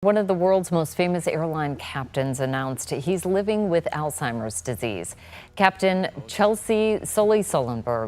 One of the world's most famous airline captains announced he's living with Alzheimer's disease. Captain Sully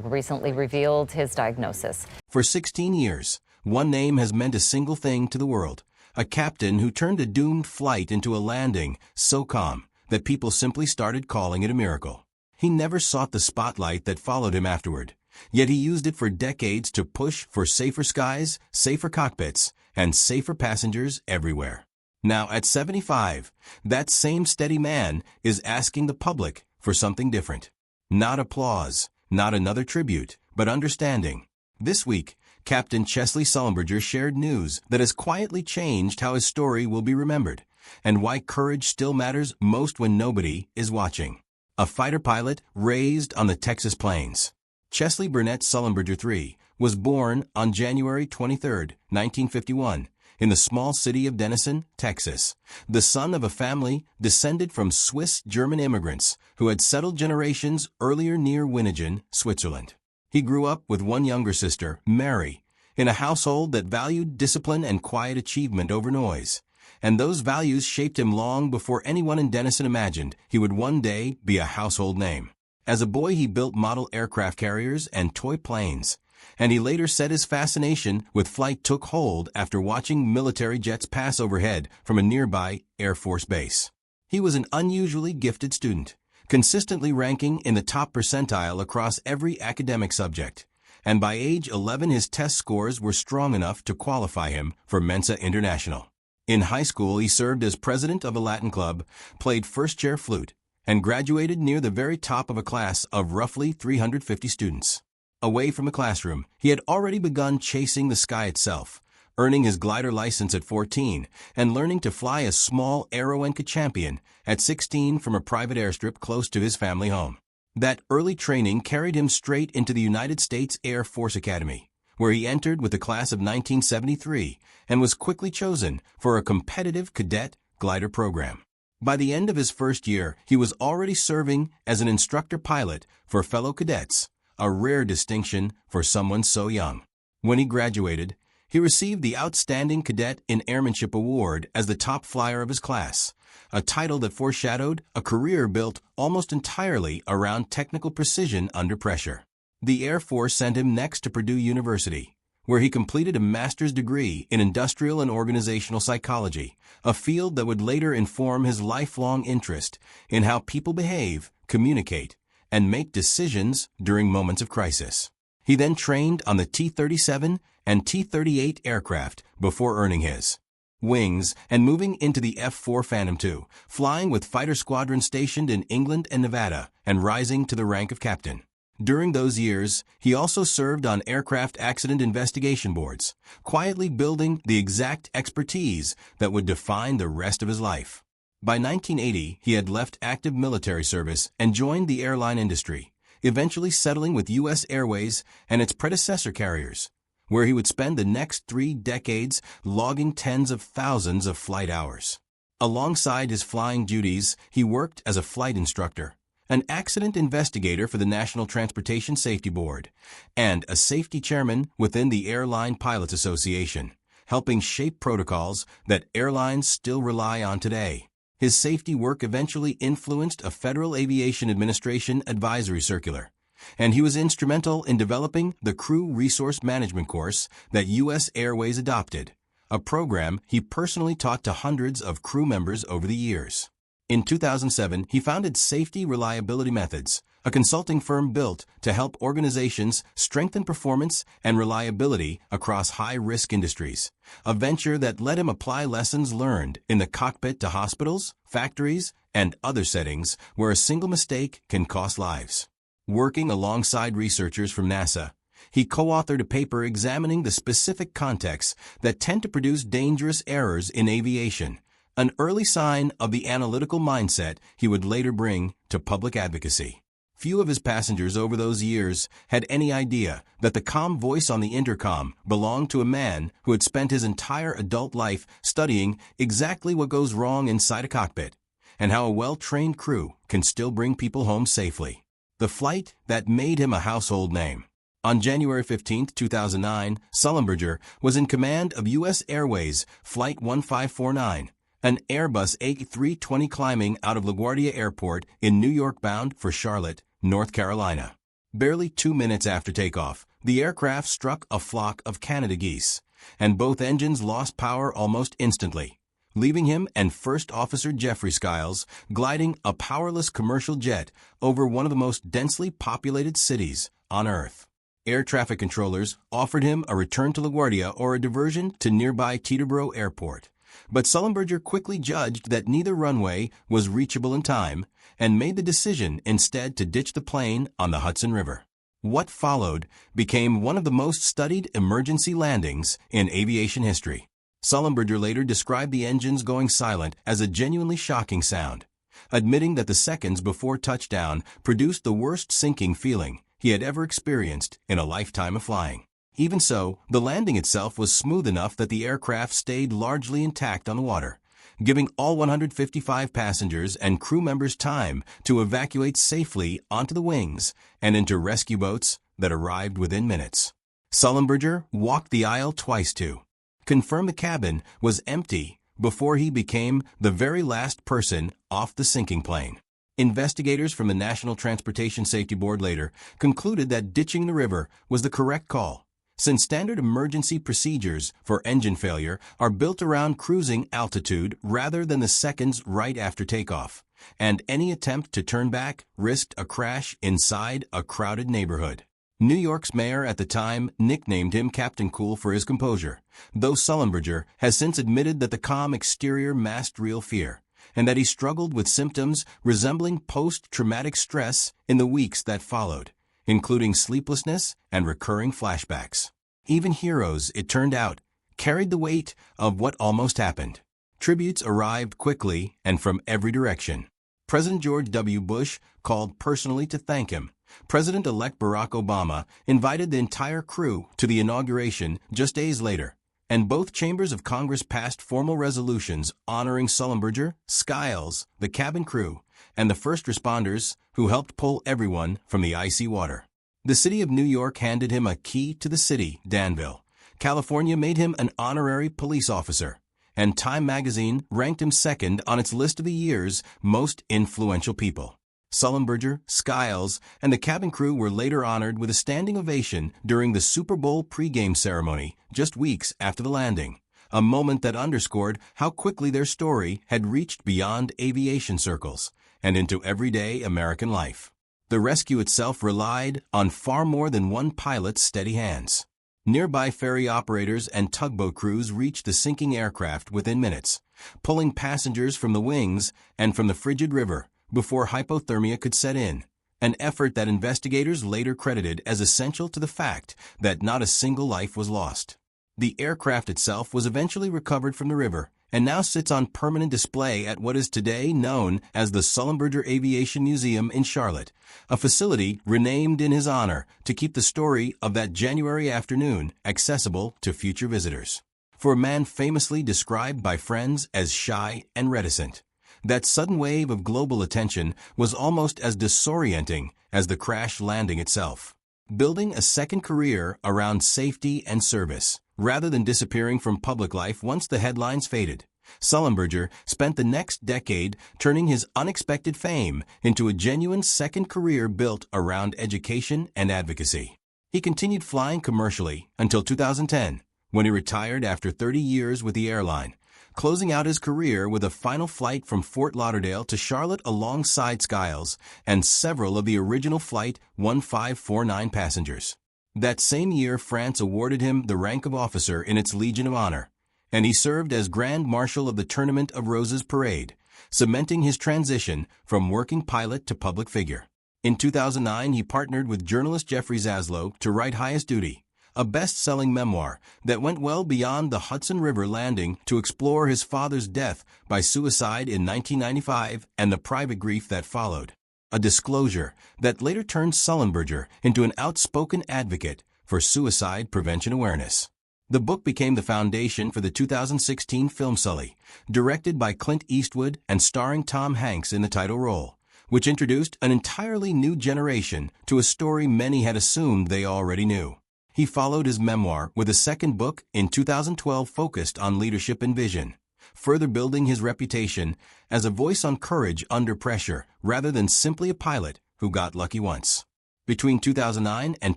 recently revealed his diagnosis. For 16 years, one name has meant a single thing to the world. A captain who turned a doomed flight into a landing so calm that people simply started calling it a miracle. He never sought the spotlight that followed him afterward, yet he used it for decades to push for safer skies, safer cockpits, and safer passengers everywhere. Now, at 75, that same steady man is asking the public for something different. Not applause, not another tribute, but understanding. This week, Captain Chesley Sullenberger shared news that has quietly changed how his story will be remembered, and why courage still matters most when nobody is watching. A fighter pilot raised on the Texas plains. Chesley Burnett Sullenberger III was born on January 23, 1951, in the small city of Denison, Texas, the son of a family descended from Swiss-German immigrants who had settled generations earlier near Winningen, Switzerland. He grew up with one younger sister, Mary, in a household that valued discipline and quiet achievement over noise. And those values shaped him long before anyone in Denison imagined he would one day be a household name. As a boy, he built model aircraft carriers and toy planes, and he later said his fascination with flight took hold after watching military jets pass overhead from a nearby Air Force base. He was an unusually gifted student, consistently ranking in the top percentile across every academic subject, and by age 11 his test scores were strong enough to qualify him for Mensa International. In high school, he served as president of a Latin club, played first-chair flute, and graduated near the very top of a class of roughly 350 students. Away from the classroom, he had already begun chasing the sky itself, earning his glider license at 14 and learning to fly a small Aero-Enca Champion at 16 from a private airstrip close to his family home. That early training carried him straight into the United States Air Force Academy, where he entered with the class of 1973 and was quickly chosen for a competitive cadet glider program. By the end of his first year, he was already serving as an instructor pilot for fellow cadets, a rare distinction for someone so young. When he graduated, he received the Outstanding Cadet in Airmanship Award as the top flyer of his class, a title that foreshadowed a career built almost entirely around technical precision under pressure. The Air Force sent him next to Purdue University, where he completed a master's degree in industrial and organizational psychology, a field that would later inform his lifelong interest in how people behave, communicate, and make decisions during moments of crisis. He then trained on the T-37 and T-38 aircraft before earning his wings and moving into the F-4 Phantom II, flying with fighter squadrons stationed in England and Nevada and rising to the rank of captain. During those years, he also served on aircraft accident investigation boards, quietly building the exact expertise that would define the rest of his life. By 1980, he had left active military service and joined the airline industry, eventually settling with U.S. Airways and its predecessor carriers, where he would spend the next 3 decades logging tens of thousands of flight hours. Alongside his flying duties, he worked as a flight instructor, an accident investigator for the National Transportation Safety Board, and a safety chairman within the Airline Pilots Association, helping shape protocols that airlines still rely on today. His safety work eventually influenced a Federal Aviation Administration advisory circular, and he was instrumental in developing the Crew Resource Management course that U.S. Airways adopted, a program he personally taught to hundreds of crew members over the years. In 2007, he founded Safety Reliability Methods, a consulting firm built to help organizations strengthen performance and reliability across high-risk industries, a venture that let him apply lessons learned in the cockpit to hospitals, factories, and other settings where a single mistake can cost lives. Working alongside researchers from NASA, he co-authored a paper examining the specific contexts that tend to produce dangerous errors in aviation, an early sign of the analytical mindset he would later bring to public advocacy. Few of his passengers over those years had any idea that the calm voice on the intercom belonged to a man who had spent his entire adult life studying exactly what goes wrong inside a cockpit, and how a well-trained crew can still bring people home safely. The flight that made him a household name. On January 15, 2009, Sullenberger was in command of U.S. Airways Flight 1549, an Airbus A320 climbing out of LaGuardia Airport in New York bound for Charlotte, North Carolina. Barely 2 minutes after takeoff, the aircraft struck a flock of Canada geese, and both engines lost power almost instantly, leaving him and First Officer Jeffrey Skiles gliding a powerless commercial jet over one of the most densely populated cities on Earth. Air traffic controllers offered him a return to LaGuardia or a diversion to nearby Teterboro Airport, but Sullenberger quickly judged that neither runway was reachable in time and made the decision instead to ditch the plane on the Hudson River. What followed became one of the most studied emergency landings in aviation history. Sullenberger later described the engines going silent as a genuinely shocking sound, admitting that the seconds before touchdown produced the worst sinking feeling he had ever experienced in a lifetime of flying. Even so, the landing itself was smooth enough that the aircraft stayed largely intact on the water, giving all 155 passengers and crew members time to evacuate safely onto the wings and into rescue boats that arrived within minutes. Sullenberger walked the aisle twice to confirm the cabin was empty before he became the very last person off the sinking plane. Investigators from the National Transportation Safety Board later concluded that ditching the river was the correct call, since standard emergency procedures for engine failure are built around cruising altitude rather than the seconds right after takeoff, and any attempt to turn back risked a crash inside a crowded neighborhood. New York's mayor at the time nicknamed him Captain Cool for his composure, though Sullenberger has since admitted that the calm exterior masked real fear, and that he struggled with symptoms resembling post-traumatic stress in the weeks that followed, including sleeplessness and recurring flashbacks. Even heroes, it turned out, carried the weight of what almost happened. Tributes arrived quickly and from every direction. President George W. Bush called personally to thank him. President-elect Barack Obama invited the entire crew to the inauguration just days later, and both chambers of Congress passed formal resolutions honoring Sullenberger, Skiles, the cabin crew, and the first responders who helped pull everyone from the icy water. The city of New York handed him a key to the city, Danville. California made him an honorary police officer, and Time magazine ranked him second on its list of the year's most influential people. Sullenberger, Skiles, and the cabin crew were later honored with a standing ovation during the Super Bowl pregame ceremony just weeks after the landing, a moment that underscored how quickly their story had reached beyond aviation circles and into everyday American life. The rescue itself relied on far more than one pilot's steady hands. Nearby ferry operators and tugboat crews reached the sinking aircraft within minutes, pulling passengers from the wings and from the frigid river before hypothermia could set in, an effort that investigators later credited as essential to the fact that not a single life was lost. The aircraft itself was eventually recovered from the river and now sits on permanent display at what is today known as the Sullenberger Aviation Museum in Charlotte, a facility renamed in his honor to keep the story of that January afternoon accessible to future visitors. For a man famously described by friends as shy and reticent, that sudden wave of global attention was almost as disorienting as the crash landing itself. Building a second career around safety and service, rather than disappearing from public life once the headlines faded, Sullenberger spent the next decade turning his unexpected fame into a genuine second career built around education and advocacy. He continued flying commercially until 2010, when he retired after 30 years with the airline, closing out his career with a final flight from Fort Lauderdale to Charlotte alongside Skiles and several of the original Flight 1549 passengers. That same year, France awarded him the rank of officer in its Legion of Honor, and he served as Grand Marshal of the Tournament of Roses Parade, cementing his transition from working pilot to public figure. In 2009, he partnered with journalist Jeffrey Zaslow to write Highest Duty, a best-selling memoir that went well beyond the Hudson River landing to explore his father's death by suicide in 1995 and the private grief that followed, a disclosure that later turned Sullenberger into an outspoken advocate for suicide prevention awareness. The book became the foundation for the 2016 film Sully, directed by Clint Eastwood and starring Tom Hanks in the title role, which introduced an entirely new generation to a story many had assumed they already knew. He followed his memoir with a second book in 2012 focused on leadership and vision, further building his reputation as a voice on courage under pressure rather than simply a pilot who got lucky once. Between 2009 and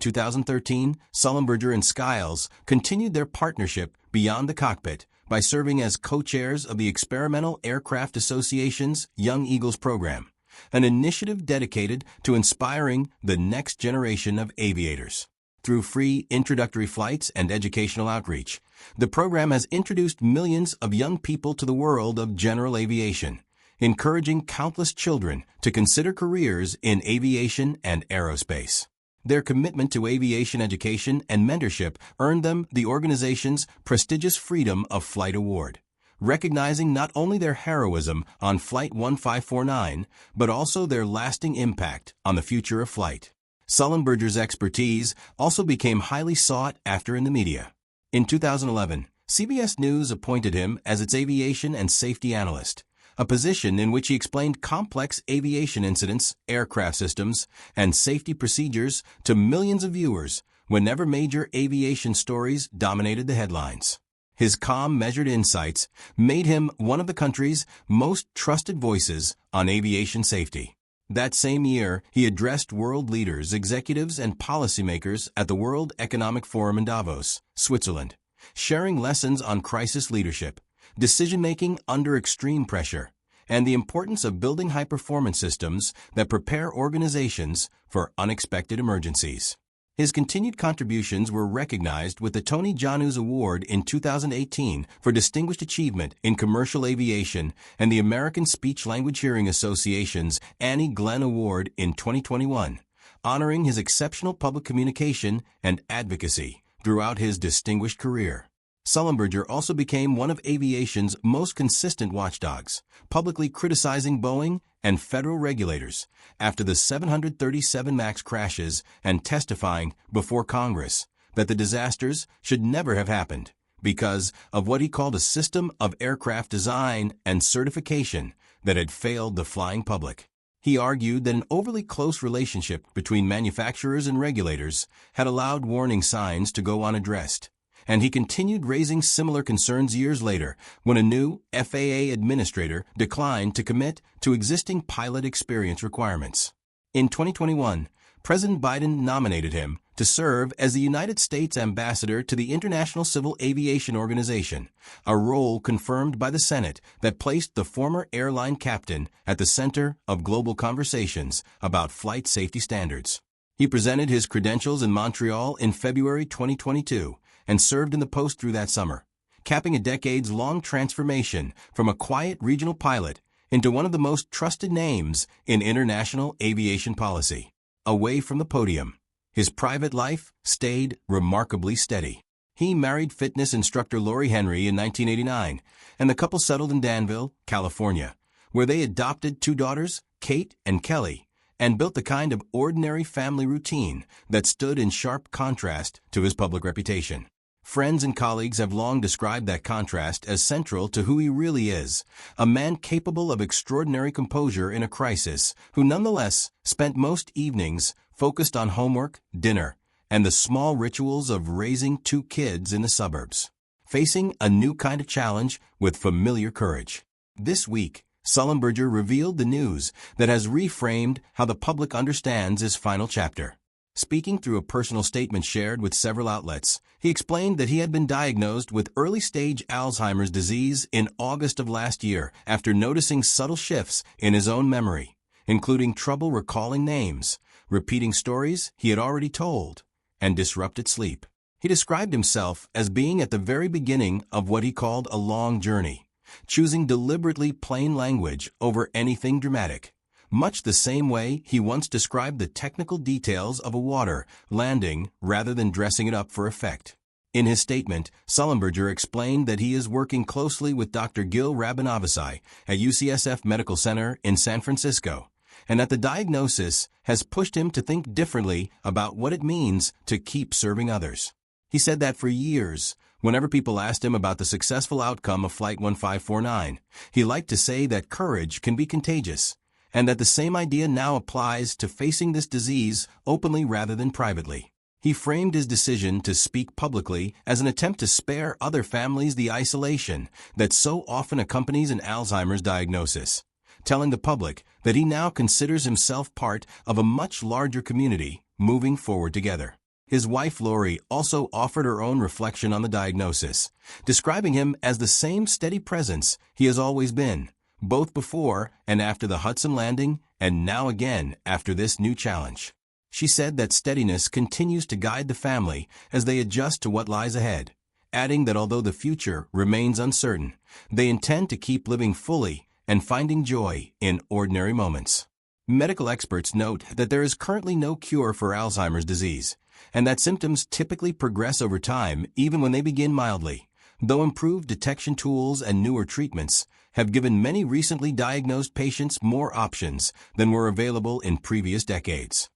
2013, Sullenberger and Skiles continued their partnership beyond the cockpit by serving as co-chairs of the Experimental Aircraft Association's Young Eagles program, an initiative dedicated to inspiring the next generation of aviators. Through free introductory flights and educational outreach, the program has introduced millions of young people to the world of general aviation, encouraging countless children to consider careers in aviation and aerospace. Their commitment to aviation education and mentorship earned them the organization's prestigious Freedom of Flight Award, recognizing not only their heroism on Flight 1549, but also their lasting impact on the future of flight. Sullenberger's expertise also became highly sought after in the media. In 2011, CBS News appointed him as its aviation and safety analyst, a position in which he explained complex aviation incidents, aircraft systems, and safety procedures to millions of viewers whenever major aviation stories dominated the headlines. His calm, measured insights made him one of the country's most trusted voices on aviation safety. That same year, he addressed world leaders, executives, and policymakers at the World Economic Forum in Davos, Switzerland, sharing lessons on crisis leadership, decision-making under extreme pressure, and the importance of building high-performance systems that prepare organizations for unexpected emergencies. His continued contributions were recognized with the Tony Janusz Award in 2018 for Distinguished Achievement in Commercial Aviation and the American Speech-Language Hearing Association's Annie Glenn Award in 2021, honoring his exceptional public communication and advocacy throughout his distinguished career. Sullenberger also became one of aviation's most consistent watchdogs, publicly criticizing Boeing and federal regulators after the 737 MAX crashes and testifying before Congress that the disasters should never have happened because of what he called a system of aircraft design and certification that had failed the flying public. He argued that an overly close relationship between manufacturers and regulators had allowed warning signs to go unaddressed, and he continued raising similar concerns years later when a new FAA administrator declined to commit to existing pilot experience requirements. In 2021, President Biden nominated him to serve as the United States ambassador to the International Civil Aviation Organization, a role confirmed by the Senate that placed the former airline captain at the center of global conversations about flight safety standards. He presented his credentials in Montreal in February 2022 and served in the post through that summer, capping a decades-long transformation from a quiet regional pilot into one of the most trusted names in international aviation policy. Away from the podium, his private life stayed remarkably steady. He married fitness instructor Lori Henry in 1989, and the couple settled in Danville, California, where they adopted two daughters, Kate and Kelly, and built the kind of ordinary family routine that stood in sharp contrast to his public reputation. Friends and colleagues have long described that contrast as central to who he really is, a man capable of extraordinary composure in a crisis, who nonetheless spent most evenings focused on homework, dinner, and the small rituals of raising two kids in the suburbs, facing a new kind of challenge with familiar courage. This week, Sullenberger revealed the news that has reframed how the public understands his final chapter. Speaking through a personal statement shared with several outlets, he explained that he had been diagnosed with early-stage Alzheimer's disease in August of last year after noticing subtle shifts in his own memory, including trouble recalling names, repeating stories he had already told, and disrupted sleep. He described himself as being at the very beginning of what he called a long journey, choosing deliberately plain language over anything dramatic, much the same way he once described the technical details of a water landing rather than dressing it up for effect. In his statement, Sullenberger explained that he is working closely with Dr. Gil Rabinavasai at UCSF Medical Center in San Francisco, and that the diagnosis has pushed him to think differently about what it means to keep serving others. He said that for years, whenever people asked him about the successful outcome of Flight 1549, he liked to say that courage can be contagious, and that the same idea now applies to facing this disease openly rather than privately. He framed his decision to speak publicly as an attempt to spare other families the isolation that so often accompanies an Alzheimer's diagnosis, telling the public that he now considers himself part of a much larger community moving forward together. His wife Lori also offered her own reflection on the diagnosis, describing him as the same steady presence he has always been, both before and after the Hudson landing, and now again after this new challenge. She said that steadiness continues to guide the family as they adjust to what lies ahead, adding that although the future remains uncertain, they intend to keep living fully and finding joy in ordinary moments. Medical experts note that there is currently no cure for Alzheimer's disease, and that symptoms typically progress over time even when they begin mildly, though improved detection tools and newer treatments have given many recently diagnosed patients more options than were available in previous decades.